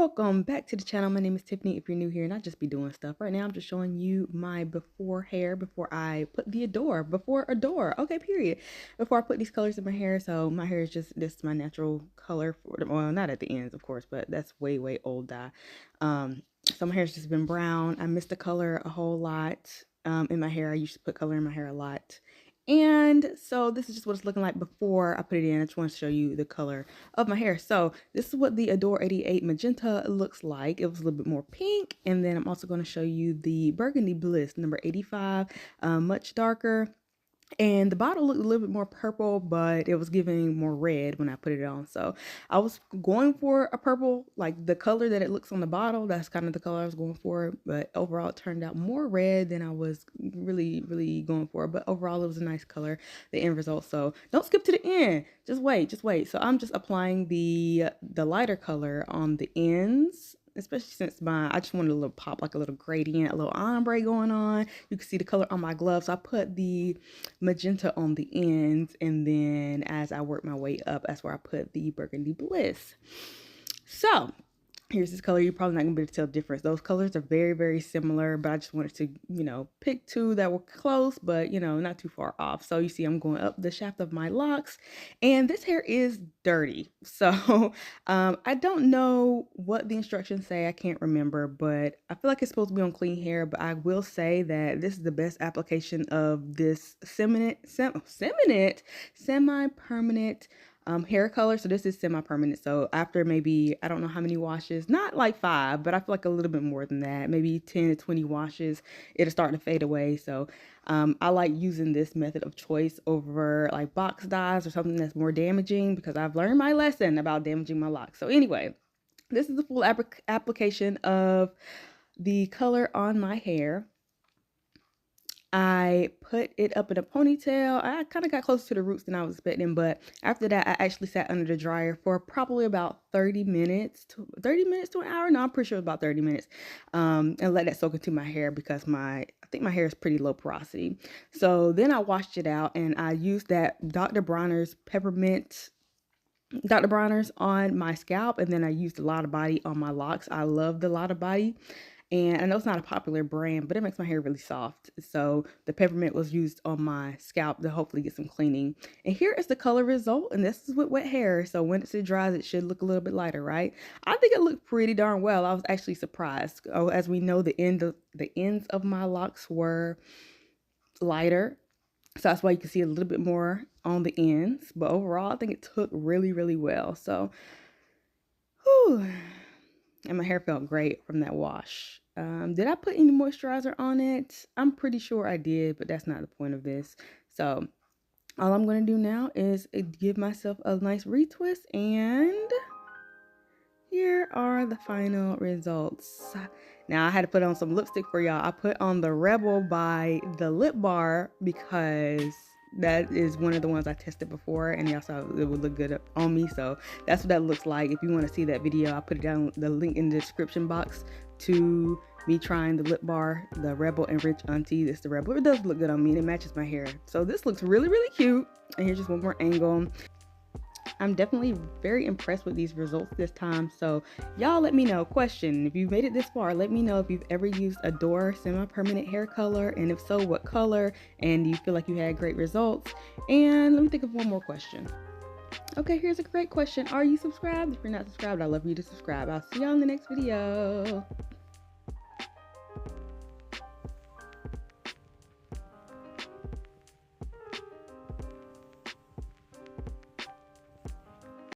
Welcome back to the channel. My name is Tiffany. If you're new here, and I just be doing stuff right now, I'm just showing you my before hair before I put the adore. Okay, period. Before I put these colors in my hair. So my hair is just, this is my natural color for, well, not at the ends of course, but that's way old dye. So my hair's just been brown. I missed the color a whole lot in my hair. I used to put color in my hair a lot. And so this is just what it's looking like before I put it in. I just want to show you the color of my hair. So this is what the Adore 88 Magenta looks like. It was a little bit more pink. And then I'm also going to show you the Burgundy Bliss number 85, much darker. And the bottle looked a little bit more purple, but it was giving more red when I put it on. So I was going for a purple, like the color that it looks on the bottle. That's kind of the color I was going for. But overall, it turned out more red than I was really going for. But overall, it was a nice color, the end result. So don't skip to the end. Just wait. So I'm just applying the lighter color on the ends, especially since I just wanted a little pop, like a little gradient, a little ombre going on. You can see the color on my gloves. So I put the magenta on the ends, and then as I work my way up, that's where I put the Burgundy Bliss. So here's this color. You're probably not gonna be able to tell the difference. Those colors are very similar, but I just wanted to, pick two that were close, but not too far off. So you see I'm going up the shaft of my locks, and this hair is dirty. So I don't know what the instructions say. I can't remember, but I feel like it's supposed to be on clean hair. But I will say that this is the best application of this semi-permanent hair color. So this is semi-permanent. So after maybe, I don't know how many washes, not like 5, but I feel like a little bit more than that, maybe 10 to 20 washes, it'll start to fade away. So I like using this method of choice over like box dyes or something that's more damaging, because I've learned my lesson about damaging my locks. So anyway, this is the full application of the color on my hair. I put it up in a ponytail. I kind of got closer to the roots than I was expecting, but after that, I actually sat under the dryer for probably about 30 minutes to an hour. No, I'm pretty sure it was about 30 minutes, and let that soak into my hair, because I think my hair is pretty low porosity. So then I washed it out, and I used that Dr. Bronner's on my scalp, and then I used a lot of body on my locks. I love the lot of body. And I know it's not a popular brand, but it makes my hair really soft. So the peppermint was used on my scalp to hopefully get some cleaning. And here is the color result. And this is with wet hair. So when it dries, it should look a little bit lighter, right? I think it looked pretty darn well. I was actually surprised. Oh, as we know, the ends of my locks were lighter. So that's why you can see a little bit more on the ends. But overall, I think it took really well. So, whew. And my hair felt great from that wash. Did I put any moisturizer on it? I'm pretty sure I did, but that's not the point of this. So all I'm going to do now is give myself a nice retwist, and here are the final results. Now I had to put on some lipstick for y'all. I put on the Rebel by the Lip Bar, because that is one of the ones I tested before, and y'all saw it would look good on me. So that's what that looks like. If you want to see that video, I'll put it down, the link in the description box, to me trying the Lip Bar, the Rebel and Rich Auntie. This is the Rebel. It does look good on me, and it matches my hair. So this looks really cute. And here's just one more angle. I'm definitely very impressed with these results this time. So y'all let me know. Question: if you've made it this far, let me know if you've ever used Adore semi-permanent hair color, and if so, what color, and do you feel like you had great results? And let me think of one more question. Okay, here's a great question. Are you subscribed? If you're not subscribed, I'd love you to subscribe. I'll see y'all in the next video.